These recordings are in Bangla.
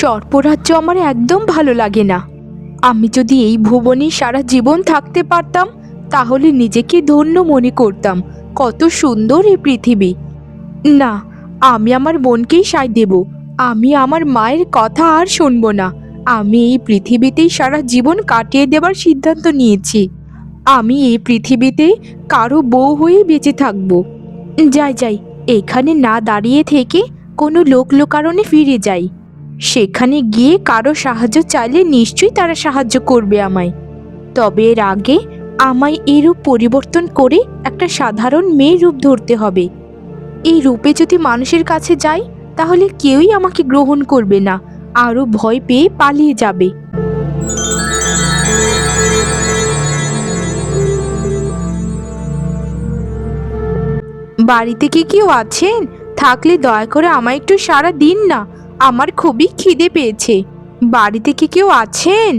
সর্পরাজ্য আমার একদম ভালো লাগে না। আমি যদি এই ভুবনে সারা জীবন থাকতে পারতাম তাহলে নিজেকে ধন্য মনে করতাম। কত সুন্দর এই পৃথিবী। না, আমি আমার বোনকেই সায় দেব। আমি আমার মায়ের কথা আর শুনবো না। আমি এই পৃথিবীতেই সারা জীবন কাটিয়ে দেবার সিদ্ধান্ত নিয়েছি। আমি এই পৃথিবীতে কারো বউ হয়ে বেঁচে থাকবো। যাই যাই, এখানে না দাঁড়িয়ে থেকে কোনো লোকারণে ফিরে যাই। সেখানে গিয়ে কারো সাহায্য চাইলে নিশ্চয়ই তারা সাহায্য করবে আমায়। তবে এর আগে আমায় এই রূপ পরিবর্তন করে একটা সাধারণ মেয়ে রূপ ধরতে হবে। এই রূপে যদি মানুষের কাছে যাই তাহলে কেউই আমাকে গ্রহণ করবে না, আরো ভয় পেয়ে পালিয়ে যাবে। বাড়িতে কি কেউ আছেন? থাকলে দয়া করে আমায় একটু সাড়া দিন না, আমার খুবই খিদে পেয়েছে। বাড়িতে কি কেউ আছেন?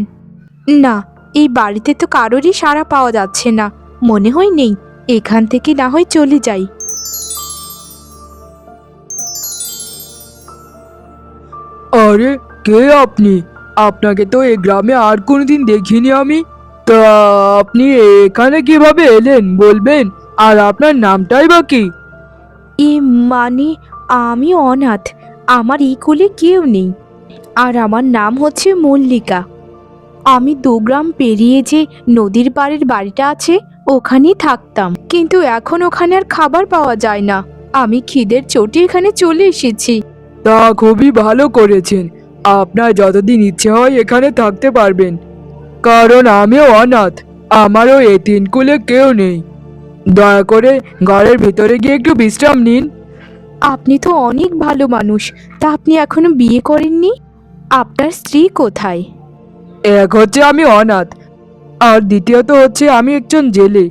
না, এই বাড়িতে তো কারোরই সাড়া পাওয়া যাচ্ছে না। মনে হয় নেই। এখান থেকে না হয় চলে যাই। আরে, কে আপনি? আপনাকে তো এই গ্রামে আর কোনোদিন দেখিনি আমি। তা আপনি এখানে কিভাবে এলেন বলবেন? আর আপনার নামটাই বা কি? এ মানে, আমি অনাথ। আমার এই কুলে কেউ নেই। আর আমার নাম হচ্ছে মল্লিকা। আমি 2 গ্রাম পেরিয়ে যে নদীর পাড়ের বাড়িটা আছে ওখানেই থাকতাম, কিন্তু এখন ওখানে আর খাবার পাওয়া যায় না। আমি খিদের চোটে এখানে চলে এসেছি। তা খুবই ভালো করেছেন। আপনার যতদিন ইচ্ছে হয় এখানে থাকতে পারবেন, কারণ আমিও অনাথ। আমারও এই তিনকুলে কেউ নেই। দয়া করে ঘরের ভিতরে গিয়ে একটু বিশ্রাম নিন। আপনি তো অনেক ভালো মানুষ। তা আপনি এখনো বিয়ে করেননি? আপনার স্ত্রী কোথায়? এক হচ্ছে আমি অনাথ, আর দ্বিতীয়ত হচ্ছে আমি একজন জেলে।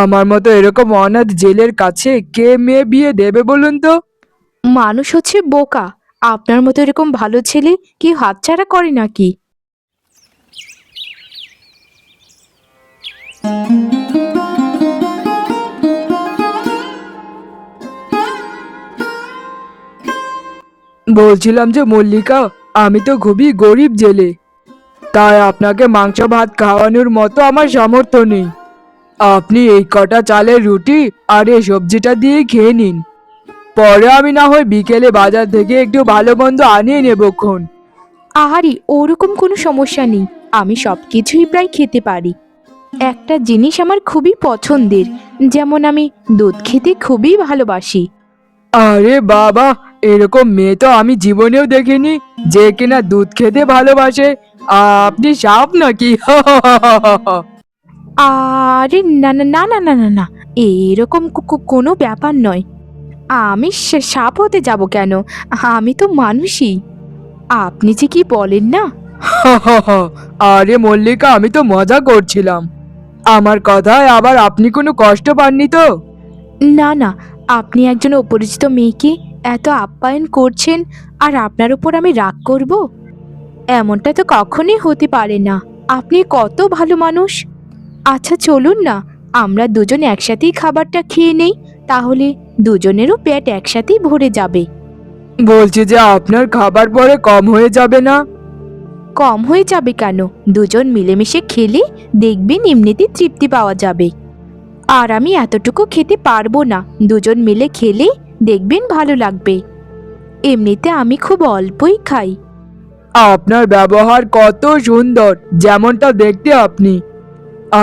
আমার মতো এরকম অনাথ জেলের কাছে কে মেয়ে বিয়ে দেবে বলুন তো? মানুষ হচ্ছে বোকা। আপনার মতো এরকম ভালো ছেলে কি হাতছাড়া করে নাকি? বলছিলাম যে মল্লিকা, আমি তো খুবই গরিব জেলে, তাই আপনাকে মাংস ভাত খাওয়ানোর মতো আমার সামর্থ্য নেই। আপনি এই কটা চালের রুটি আর এই সবজিটা দিয়ে খেয়ে নিন। পরে আমি না হয় বিকেলে বাজার থেকে একটু ভালো মন্দ আনিয়ে নেবক্ষণ। আহারি, ওরকম কোনো সমস্যা নেই। আমি সবকিছুই প্রায় খেতে পারি। একটা জিনিস আমার খুবই পছন্দের, যেমন আমি দুধ খেতে খুবই ভালোবাসি। আরে বাবা, এরকম মেয়ে তো আমি জীবনেও দেখিনি যে কিনা দুধ খেতে ভালোবাসে। আপনি সাপ নাকি? আরে না না না না না না না, এরকম কোনো ব্যাপার নয়। আমি সাপ হতে যাব কেন? আমি তো মানুষই। আপনি যে কি বলেন না। আরে মল্লিকা, আমি তো মজা করছিলাম। আমার কথায় আবার আপনি কোনো কষ্ট পাননি তো? না না, আপনি একজন অপরিচিত মেয়েকে এত আপ্যায়ন করছেন, আর আপনার উপর আমি রাগ করব? এমনটা তো কখনোই হতে পারে না। আপনি কত ভালো মানুষ। আচ্ছা চলুন না, আমরা দুজন একসাথেই খাবারটা খেয়ে নেই। তাহলে দুজনেরও পেট একসাথেই ভরে যাবে। বলছি যে আপনার খাবার পরে কম হয়ে যাবে না? কম হয়ে যাবে কেন? দুজন মিলেমিশে খেলে দেখবেন এমনিতেই তৃপ্তি পাওয়া যাবে। আর আমি এতটুকু খেতে পারবো না। দুজন মিলে খেলে দেখবেন ভালো লাগবে। এমনিতে আমি খুব অল্পই খাই। আপনার ব্যবহার কত সুন্দর, যেমনটা দেখতে আপনি।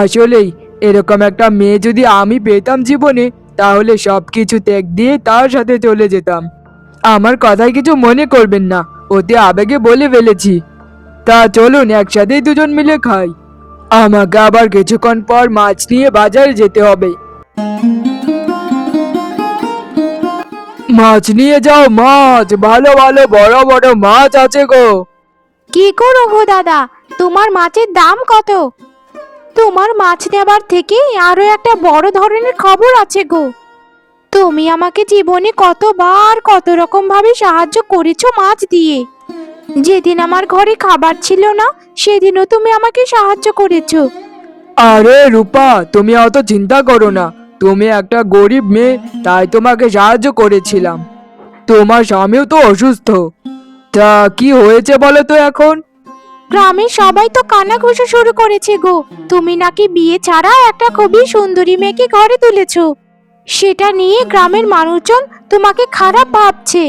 আসলেই এরকম একটা মেয়ে যদি আমি পেতাম জীবনে, তাহলে সবকিছু ত্যাগ দিয়ে তার সাথে চলে যেতাম। আমার কথায় কিছু মনে করবেন না, ওতে আবেগে বলে ফেলেছি। তা চলুন একসাথেই দুজন মিলে খাই। আমাকে আবার কিছুক্ষণ পর মাছ নিয়ে বাজারে যেতে হবে। মাছ নিয়ে যাও, মাছ, ভালো ভালো বড় বড় মাছ আছে গো। কি করো গো দাদা, তোমার মাছের দাম কত? তোমার মাছ নেবার থেকে আরো একটা বড় ধরনের খবর আছে গো। তুমি আমাকে জীবনে কতবার কত রকম ভাবে সাহায্য করেছো মাছ দিয়ে। যেদিন আমার ঘরে খাবার ছিল না সেদিনও তুমি আমাকে সাহায্য করেছো। আরে রূপা, তুমি অত চিন্তা করো না। তুমি একটা গরিব মেয়ে, তাই তোমাকে সাহায্য করেছিলাম। তোমার স্বামীও তো অসুস্থ, তা কি হয়েছে বলো তো এখন? গ্রামের সবাই তো কানাঘুষো শুরু করেছে গো। তুমি নাকি বিয়ে ছাড়া একটা খুবই সুন্দরী মেয়েকে ঘরে তুলেছো। সেটা নিয়ে গ্রামের মানুষজন তোমাকে খারাপ ভাবছে।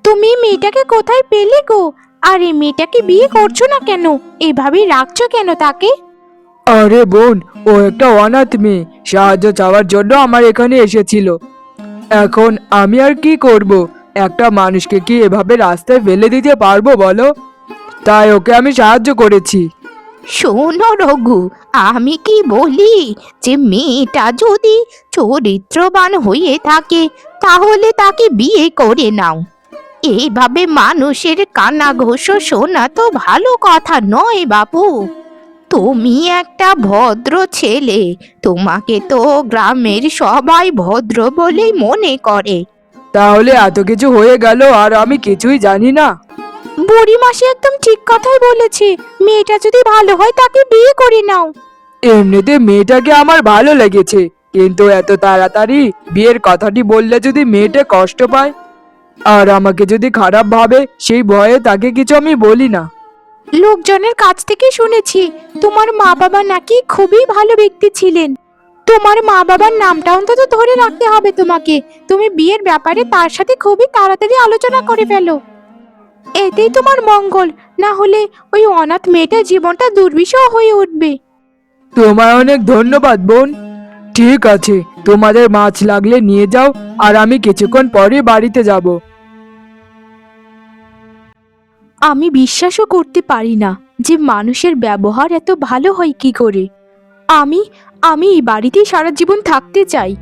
তুমি মেয়েটাকে কোথায় পেলে গো? আর এই মেয়েটাকে বিয়ে করছো না কেন? এভাবেই রাখছো কেন তাকে? আরে বোন, ও একটা অনাথ মেয়ে, সাহায্য চাওয়ার জন্য আমার এখানে এসেছিল। এখন আমি আর কি করব? একটা মানুষকে কি এভাবে রাস্তায় ফেলে দিতে পারবো বলো? তাই ওকে আমি সাহায্য করেছি। শোনো রঘু, আমি কি বলি যে মেয়েটা যদি চরিত্রবান হয়ে থাকে তাহলে তাকে বিয়ে করে নাও। এইভাবে মানুষের কানাঘুষো শোনা তো ভালো কথা নয় বাপু। তুমি একটা ভদ্র ছেলে, তোমাকে তো গ্রামের সবাই ভদ্র বলেই মনে করে। তাহলে এত কিছু হয়ে গেল আর আমি কিছুই জানি না? বুড়ি মাসি একদম ঠিক কথাই বলেছে। মেয়েটা যদি ভালো হয় তাকে বিয়ে করে নাও। এমনিতে মেয়েটাকে আমার ভালো লেগেছে, কিন্তু এত তাড়াতাড়ি বিয়ের কথাটি বললে যদি মেয়েটা কষ্ট পায় আর আমাকে যদি খারাপ ভাবে, সেই ভয়ে তাকে কিছু আমি বলি না। লোকজনের কাছ থেকে শুনেছি তোমার মা বাবা নাকি খুবই ভালো ব্যক্তি ছিলেন। তোমার মা বাবার নামটা অন্তত ধরে রাখতে হবে তোমাকে। তুমি বিয়ের ব্যাপারে তার সাথে খুবই তাড়াতাড়ি আলোচনা করে ফেলো। এতেই তোমার মঙ্গল, না হলে ওই অনাথ মেয়েটার জীবনটা দুর্বিষহ হয়ে উঠবে। তোমায় অনেক ধন্যবাদ বোন। ঠিক আছে, তোমাদের মাছ লাগলে নিয়ে যাও, আর আমি কিছুক্ষণ পরে বাড়িতে যাব। আমি বিশ্বাসও করতে পারি না যে মানুষের ব্যবহার এত ভালো হয় কি করে। আমি আমি এই বাড়িতেই সারা জীবন থাকতে চাই।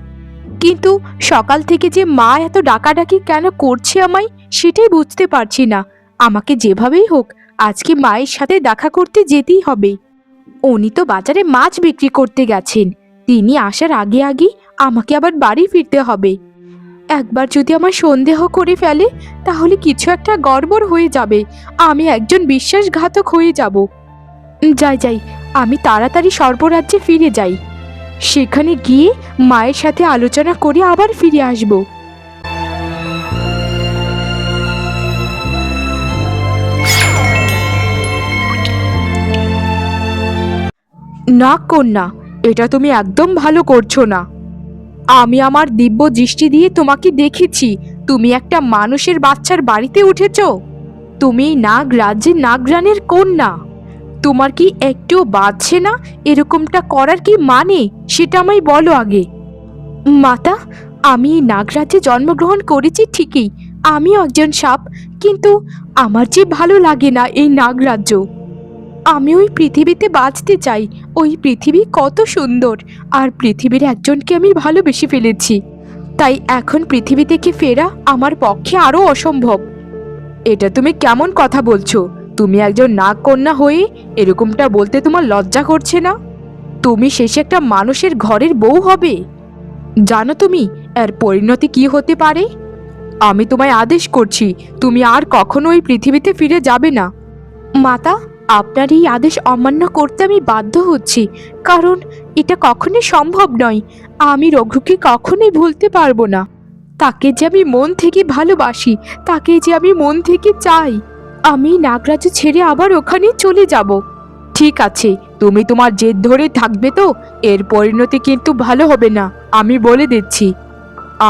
কিন্তু সকাল থেকে যে মা এত ডাকাডাকি কেন করছে আমায়, সেটাই বুঝতে পারছি না। আমাকে যেভাবেই হোক আজকে মায়ের সাথে দেখা করতে যেতেই হবে। উনি তো বাজারে মাছ বিক্রি করতে গেছেন। তিনি আসার আগে আগে আমাকে আবার বাড়ি ফিরতে হবে। একবার যদি আমার সন্দেহ করে ফেলে তাহলে কিছু একটা গড়বড় হয়ে যাবে। আমি একজন বিশ্বাসঘাতক হয়ে যাব। যাই যাই, আমি তাড়াতাড়ি সর্বরাজ্যে ফিরে যাই। সেখানে গিয়ে মায়ের সাথে আলোচনা করে আবার ফিরে আসব। না কন্যা, এটা তুমি একদম ভালো করছো না। আমি আমার দিব্য দৃষ্টি দিয়ে তোমাকে দেখেছি, তুমি একটা মানুষের বাচ্চার বাড়িতে উঠেছো। তুমি নাগ রাজ্যের নাগরানের কন্যা। তোমার কি একটুও বাজছে না? এরকমটা করার কি মানে সেটা আমায় বলো আগে। মাতা, আমি এই নাগরাজ্যে জন্মগ্রহণ করেছি ঠিকই, আমিও একজন সাপ, কিন্তু আমার যে ভালো লাগে না এই নাগরাজ্য। আমি ওই পৃথিবীতে বাঁচতে চাই। ওই পৃথিবী কত সুন্দর, আর পৃথিবীর একজনকে আমি ভালোবেসে ফেলেছি। তাই এখন পৃথিবী থেকে ফেরা আমার পক্ষে আরো অসম্ভব। এটা তুমি কেমন কথা বলছো? তুমি একজন নাগ কন্যা হয়ে এরকমটা বলতে তোমার লজ্জা করছে না? তুমি শেষে একটা মানুষের ঘরের বউ হবে। জানো তুমি এর পরিণতি কি হতে পারে? আমি তোমায় আদেশ করছি, তুমি আর কখনো ওই পৃথিবীতে ফিরে যাবে না। মাতা, আপনার এই আদেশ অমান্য করতে আমি বাধ্য হচ্ছি, কারণ এটা কখনোই সম্ভব নয়। আমি রঘুকে কখনোই ভুলতে পারবো না। তাকে যে আমি মন থেকে ভালোবাসি, তাকে যে আমি মন থেকে চাই। আমি নাগরাজ্য ছেড়ে আবার ওখানে চলে যাব। ঠিক আছে, তুমি তোমার জেদ ধরে থাকবে তো? এর পরিণতি কিন্তু ভালো হবে না, আমি বলে দিচ্ছি।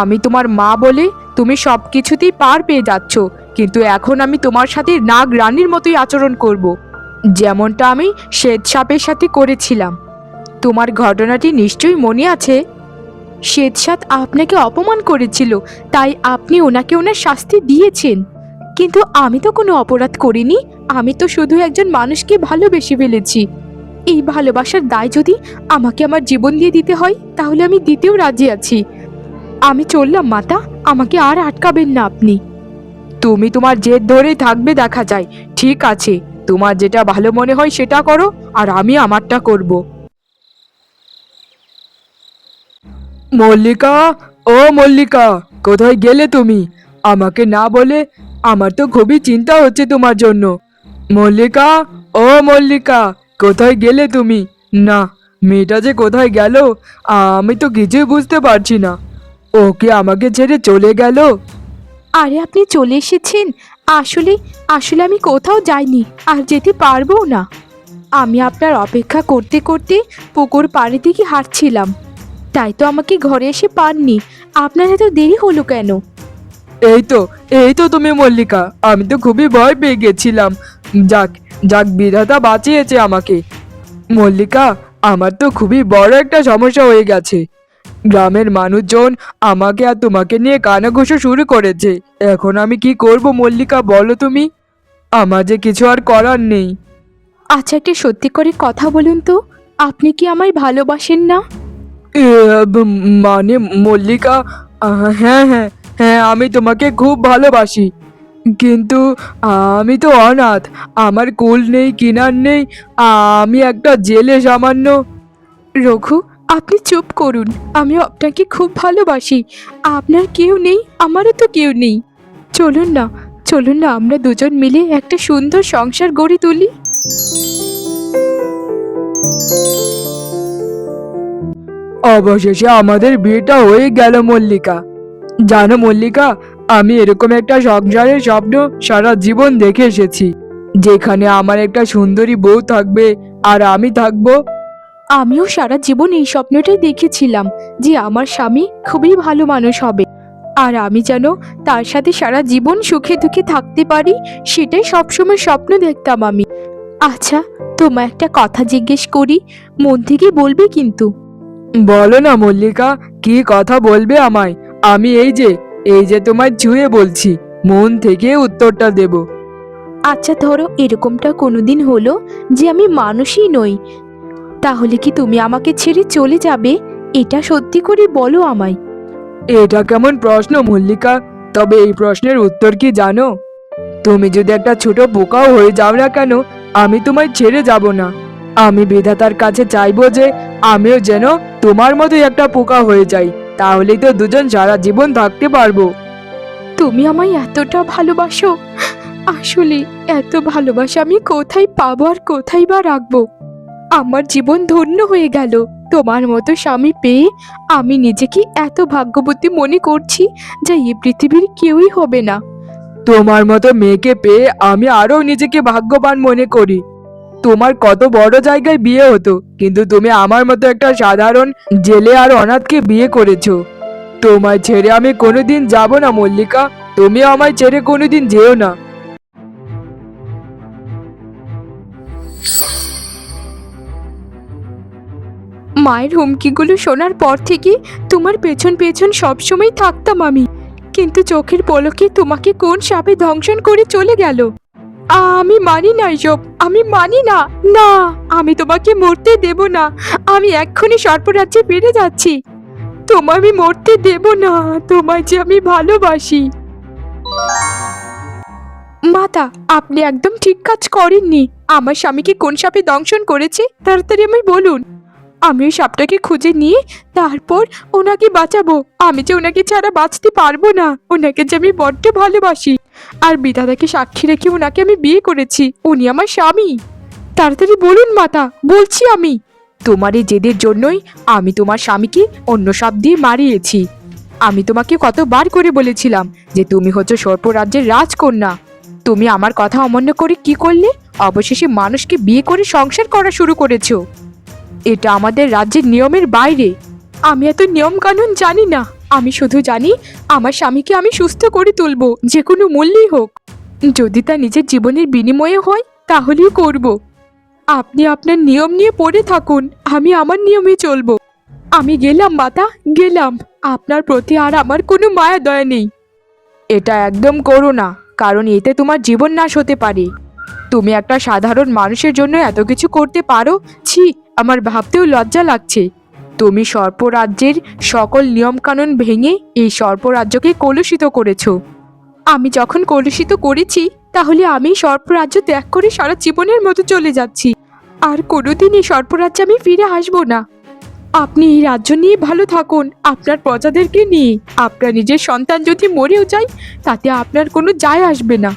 আমি তোমার মা বলে তুমি সব কিছুতেই পার পেয়ে যাচ্ছ, কিন্তু এখন আমি তোমার সাথে নাগ রানীর মতোই আচরণ করব, যেমনটা আমি শ্বেত সাপের সাথে করেছিলাম। তোমার ঘটনাটি নিশ্চয়ই মনে আছে। শ্বেতসাৎ আপনাকে অপমান করেছিল, তাই আপনি ওনাকে ওনার শাস্তি দিয়েছেন। কিন্তু আমি তো কোনো অপরাধ করিনি। আমি তো শুধু একজন মানুষকে ভালোবেসে ফেলেছি। এই ভালোবাসার দায় যদি আমাকে আমার জীবন দিয়ে দিতে হয় তাহলে আমি দিতেও রাজি আছি। আমি চললাম মাতা, আমাকে আর আটকাবেন না আপনি। তুমি তোমার জেদ ধরেই থাকবে দেখা যায়। ঠিক আছে, তোমার যেটা ভালো মনে হয় সেটা করো, আর আমি আমারটা করব। মল্লিকা, ও মল্লিকা, কোথায় গেলে তুমি? আমাকে না বলে? আমার তো খুবই চিন্তা হচ্ছে তোমার জন্য। মল্লিকা, ও মল্লিকা, কোথায় গেলে তুমি? না, মেয়েটা যে কোথায় গেল আমি তো কিছুই বুঝতে পারছি না। ও কি আমাকে ছেড়ে চলে গেল? আরে আপনি চলে এসেছেন। আসলে আসলে আমি কোথাও যাইনি, আর যেতে পারবো না। আমি আপনার অপেক্ষা করতে করতে পুকুর পাড়ে থেকে হাঁটছিলাম, তাই তো আমাকে ঘরে এসে পাননি। আপনার এত দেরি হলো কেন? এই তো এই তো তুমি মল্লিকা, আমি তো খুবই ভয় পেয়ে গেছিলাম। যাক যাক, বিধাতা বাঁচিয়েছে আমাকে। মল্লিকা, আমার তো খুবই বড় একটা সমস্যা হয়ে গেছে। গ্রামের মানুষজন আমাকে আর তোমাকে নিয়ে কানাঘুষো শুরু করেছে। এখন আমি কি করব মল্লিকা, বলো তুমি? আমার যে কিছু আর করার নেই। আচ্ছা, একটা সত্যি করে কথা বলুন তো, আপনি কি আমায় ভালোবাসেন না? এ, মানে মল্লিকা, হ্যাঁ হ্যাঁ হ্যাঁ, আমি তোমাকে খুব ভালোবাসি, কিন্তু আমি তো অনাথ। আমার কুল নেই, কিনার নেই। আমি একটা জেলে সামান্য। রঘু, আপনি চুপ করুন। আমিও আপনাকে খুব ভালোবাসি। আপনার কেউ নেই, আমারও তো কেউ নেই। চলুন না, চলুন না, আমরা দুজন মিলে একটা সুন্দর সংসার গড়ে তুলি। অবশেষে আমাদের বিয়েটা হয়ে গেল মল্লিকা। জানো মল্লিকা, আমি এরকম একটা সংসারের স্বপ্ন সারা জীবন দেখে এসেছি, যেখানে আমার একটা সুন্দরী বউ থাকবে আর আমি থাকবো। আমিও সারা জীবন এই স্বপ্নটাই দেখেছিলাম যে আমার স্বামী খুবই ভালো মানুষ হবে, আর আমি যেন তার সাথে সারা জীবন সুখে দুঃখে থাকতে পারি। সেটাই সবসময় স্বপ্ন দেখতাম আমি। আচ্ছা, তোমায় একটা কথা জিজ্ঞেস করি, মন থেকে বলবে কিন্তু। বলো না মল্লিকা, কি কথা বলবে আমায়? আমি এই যে তোমায় ছুঁয়ে বলছি, মন থেকে উত্তরটা দেব। আচ্ছা, ধরো এরকমটা কোনোদিন হলো যে আমি মানুষই নই, তাহলে কি তুমি আমাকে ছেড়ে চলে যাবে? এটা সত্যি করে বলো আমায়। এটা কেমন প্রশ্ন মল্লিকা? তবে এই প্রশ্নের উত্তর কি জানো? তুমি যদি একটা ছোট পোকাও হয়ে যাও না কেন, আমি তোমায় ছেড়ে যাব না। আমি বিধাতার কাছে চাইবো যে আমিও যেন তোমার মতোই একটা পোকা হয়ে যাই, তাহলেই তো দুজন সারা জীবন থাকতে পারবো। তুমি আমায় এতটা ভালোবাসো? আসলে এত ভালোবাসা আমি কোথায় পাবো আর কোথায় বা রাখবো? আমার জীবন ধন্য হয়ে গেল তোমার মতো স্বামী পেয়ে। আমি নিজেকে এত ভাগ্যবতী মনে করছি যা এই পৃথিবীর কেউই হবে না। তোমার মতো মেয়েকে পেয়ে আমি আরো নিজেকে ভাগ্যবান মনে করি। তোমার কত বড় জায়গায় বিয়ে হতো, কিন্তু তুমি আমার মতো একটা সাধারণ জেলে আর অনাথকে বিয়ে করেছো। তোমায় ছেড়ে আমি কোনোদিন যাব না মল্লিকা, তুমি আমায় ছেড়ে কোনোদিন যেও না। মায়ের হুমকিগুলো শোনার পর থেকে তোমার পেছন পেছন সবসময় থাকতাম আমি, কিন্তু চোখের পলকে তোমাকে কোন সাপে দংশন করে চলে গেল। আমি মানি না এসব, আমি মানি না। না, আমি তোমাকে মরতে দেব না। আমি এক্ষুনি সর্পরাজ্যে ফিরে যাচ্ছি। তোমায় আমি মরতে দেব না। তোমায় যে আমি ভালোবাসি। মাতা, আপনি একদম ঠিক কাজ করেননি। আমার স্বামীকে কোন সাপে দংশন করেছে তাড়াতাড়ি আমায় বলুন। আমি ওই সাপটাকে খুঁজে নিয়ে তারপর ওনাকে বাঁচাবো। আমি যে ওনাকে ছাড়া বাঁচতে পারবো না। ওনাকে যে আমি বড্ড ভালোবাসি, আর বিধাতাকে সাক্ষী রেখে ওনাকে আমি বিয়ে করেছি। উনি আমার স্বামী। তাড়াতাড়ি বলুন মাতা, বলছি আমি। তোমার এই জেদের জন্যই আমি তোমার স্বামীকে অন্য সাপ দিয়ে মারিয়েছি। আমি তোমাকে কতবার করে বলেছিলাম যে তুমি হচ্ছে সর্পরাজ্যের রাজকন্যা। তুমি আমার কথা অমান্য করে কি করলে? অবশেষে মানুষকে বিয়ে করে সংসার করা শুরু করেছো। এটা আমাদের রাজ্যের নিয়মের বাইরে। আমি এত নিয়ম কানুন জানি না। আমি শুধু জানি আমার স্বামীকে আমি সুস্থ করে তুলবো, যে কোনো মূল্যেই হোক। যদি তা নিজের জীবনের বিনিময়ে হয় তাহলেই করব। আপনি আপনার নিয়ম নিয়ে পড়ে থাকুন, আমি আমার নিয়মে চলবো। আমি গেলাম মাতা, গেলাম। আপনার প্রতি আর আমার কোনো মায়া দয়া নেই। এটা একদম করো না, কারণ এতে তোমার জীবন নাশ হতে পারে। তুমি একটা সাধারণ মানুষের জন্য এত কিছু করতে পারো? ছি, আমার ভাবতেও লজ্জা লাগছে। তুমি সর্পরাজ্যের সকল নিয়মকানুন ভেঙে এই সর্পরাজ্যকে কলুষিত করেছো। আমি যখন কলুষিত করেছি, তাহলে আমি সর্পরাজ্য ত্যাগ করে সারা জীবনের মতো চলে যাচ্ছি। আর কোনোদিন এই সর্পরাজ্যে আমি ফিরে আসবো না। আপনি এই রাজ্য নিয়ে ভালো থাকুন, আপনার প্রজাদেরকে নিয়ে। আপনার নিজের সন্তান যদি মরেও যায়, তাতে আপনার কোনো যায় আসবে না।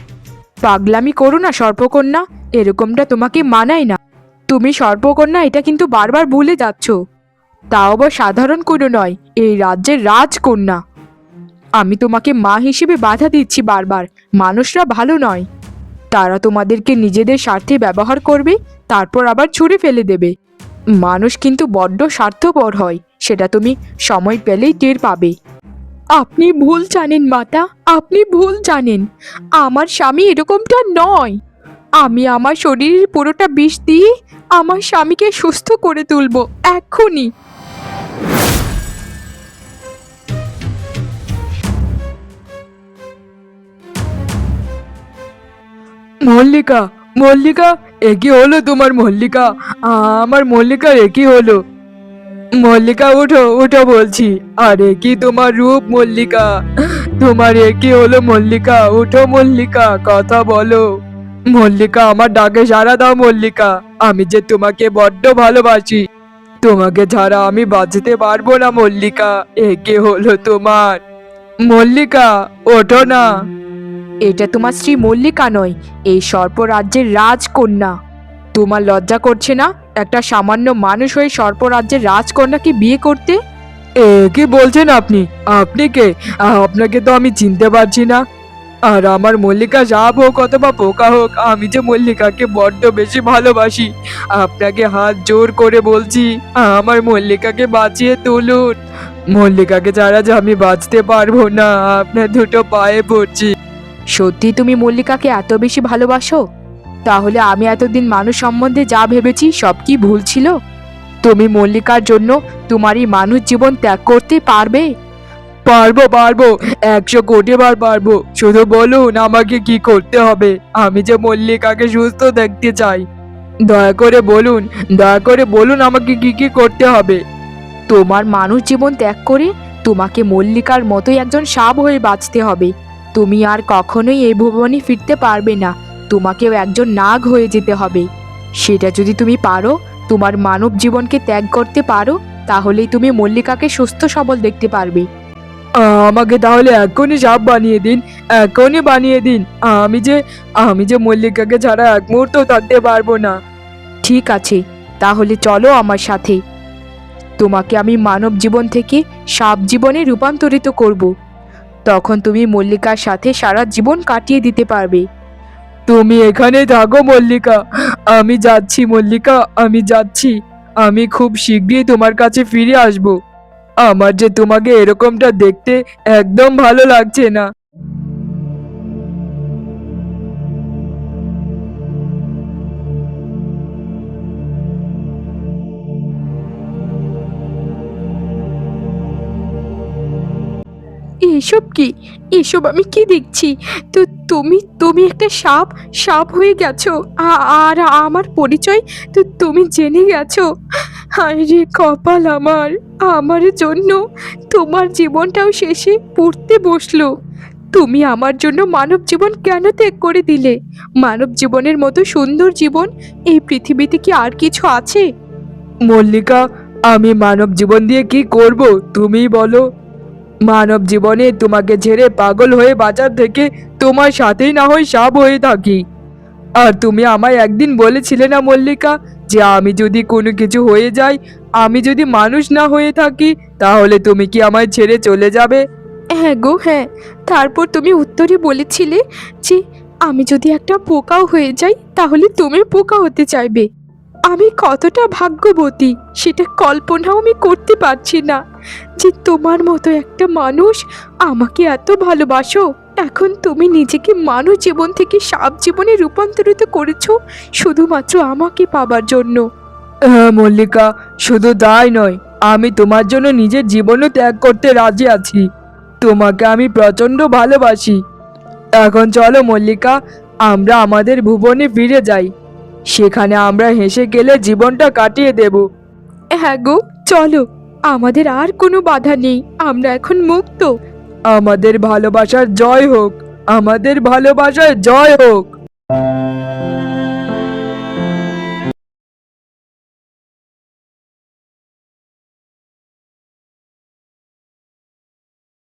পাগলামি করো না সর্পকন্যা, এরকমটা তোমাকে মানায় না। তুমি সর্পকন্যা, এটা কিন্তু বারবার ভুলে যাচ্ছ। তাও আবার সাধারণ কোনো নয়, এই রাজ্যের রাজকন্যা। আমি তোমাকে মা হিসেবে বাধা দিচ্ছি বারবার। মানুষরা ভালো নয়, তারা তোমাদেরকে নিজেদের স্বার্থে ব্যবহার করবে, তারপর আবার ছুঁড়ে ফেলে দেবে। মানুষ কিন্তু বড্ড স্বার্থপর হয়, সেটা তুমি সময় পেলেই টের পাবে। আপনি ভুল জানেন মাতা, আপনি ভুল জানেন। আমার স্বামী এরকমটা নয়। আমি আমার শরীরের পুরোটা বিষ দিয়ে আমার স্বামীকে সুস্থ করে তুলবো এক্ষুনি। মল্লিকা, মল্লিকা, এ কি হলো তোমার মল্লিকা? আমার মল্লিকার এ কি হলো? মল্লিকা ওঠো ওঠো বলছি। আরে কি তোমার রূপ মল্লিকা, তোমার এ কি হলো মল্লিকা? ওঠো মল্লিকা, কথা বলো। মল্লিকা, আমার ডাকে সাড়া দাও মল্লিকা, আমি যে তোমাকে বড্ড ভালোবাসি। তোমাকে ছাড়া আমি বাঁচতে পারবো না মল্লিকা। এ কি হলো তোমার? মল্লিকা, ওঠো না। এটা তোমার স্ত্রী মল্লিকা নয়, এই সর্পরাজ্যের রাজকন্যা। তোমার লজ্জা করছে না একটা সামান্য মানুষ হয়ে সর্পরাজ্যের রাজকন্যাকে বিয়ে করতে? এ কি বলছেন আপনি? আপনি কে? আপনাকে তো আমি চিনতে পারছি না। আর আমার মল্লিকা সাপ হোক অথবা পোকা হোক, আমি যে মল্লিকাকে বড্ড বেশি ভালোবাসি। আপনাকে হাত জোর করে বলছি, আমার মল্লিকাকে বাঁচিয়ে তুলুন। মল্লিকাকে ছাড়া যে আমি বাঁচতে পারবো না, আপনার দুটো পায়ে পড়ছি। সত্যি তুমি মল্লিকাকে এত বেশি ভালোবাসো? তাহলে আমি এতদিন মানুষ সম্বন্ধে যা ভেবেছি সব কি ভুল ছিল? তুমি মল্লিকার জন্য তোমার এই মানুষ জীবন ত্যাগ করতে পারবে? পারবো পারবো, 100 কোটি বার পারবো। শুধু বলুন আমাকে কি করতে হবে। আমি যে মল্লিকাকে সুস্থ দেখতে চাই। দয়া করে বলুন, দয়া করে বলুন আমাকে কি কি করতে হবে। তোমার মানুষ জীবন ত্যাগ করে তোমাকে মল্লিকার মতোই একজন সাপ হয়ে বাঁচতে হবে। তুমি আর কখনোই এই ভুবনে ফিরতে পারবে না, তোমাকেও একজন নাগ হয়ে যেতে হবে। সেটা যদি তুমি পারো, তোমার মানব জীবনকে ত্যাগ করতে পারো, তাহলেই তুমি মল্লিকাকে সুস্থ সবল দেখতে পারবে। আমাকে তাহলে এখনই সাপ বানিয়ে দিন, এখনই বানিয়ে দিন। আমি যে মল্লিকাকে ছাড়া এক মুহূর্ত থাকতে পারবো না। ঠিক আছে, তাহলে চলো আমার সাথে। তোমাকে আমি মানব জীবন থেকে সাপ জীবনে রূপান্তরিত করব। তখন তুমি মল্লিকার সাথে সারা জীবন কাটিয়ে দিতে পারবে। তুমি এখানে থাকো মল্লিকা, আমি যাচ্ছি মল্লিকা, আমি যাচ্ছি। আমি খুব শীঘ্রই তোমার কাছে ফিরে আসব। আমার যে তোমাকে এরকমটা দেখতে একদম ভালো লাগছে না। এসব কি? এসব আমি কি দেখছি? তো তুমি তুমি একটা সাপ সাপ হয়ে গেছো, আর আমার পরিচয় তো তুমি জেনে গেছো। হায় রে কপাল আমার, আমার জন্য তোমার জীবনটাও শেষে পড়তে বসলো। তুমি আমার জন্য মানব জীবন কেন ত্যাগ করে দিলে? মানব জীবনের মতো সুন্দর জীবন এই পৃথিবীতে কি আর কিছু আছে? মল্লিকা, আমি মানব জীবন দিয়ে কি করব তুমিই বলো। মানব জীবনে তোমাকে ছেড়ে পাগল হয়ে বাঁচার থেকে তোমার সাথেই না হয় সাপ হয়ে থাকি। আর তুমি আমায় একদিন বলেছিলে না মল্লিকা, যে আমি যদি কোনো কিছু হয়ে যাই, আমি যদি মানুষ না হয়ে থাকি, তাহলে তুমি কি আমায় ছেড়ে চলে যাবে? হ্যাঁ গো হ্যাঁ, তারপর তুমি উত্তরে বলেছিলে যে আমি যদি একটা পোকাও হয়ে যাই তাহলে তুমি পোকা হতে চাইবে। আমি কতটা ভাগ্যবতী সেটা কল্পনাও আমি করতে পারছি না, যে তোমার মতো একটা মানুষ আমাকে এত ভালোবাসো। এখন তুমি নিজেকে মানুষ জীবন থেকে সাপ জীবনে রূপান্তরিত করেছো শুধুমাত্র আমাকে পাবার জন্য। হ্যাঁ মল্লিকা, শুধু তাই নয়, আমি তোমার জন্য নিজের জীবনও ত্যাগ করতে রাজি আছি। তোমাকে আমি প্রচণ্ড ভালোবাসি। এখন চলো মল্লিকা, আমরা আমাদের ভুবনে ফিরে যাই। সেখানে আমরা হেসে গেলে জীবনটা কাটিয়ে দেব। হ্যাঁ গো চলো, আমাদের আর কোনো বাধা নেই, আমরা এখন মুক্ত। আমাদের ভালোবাসার জয় হোক, আমাদের ভালোবাসার জয় হোক।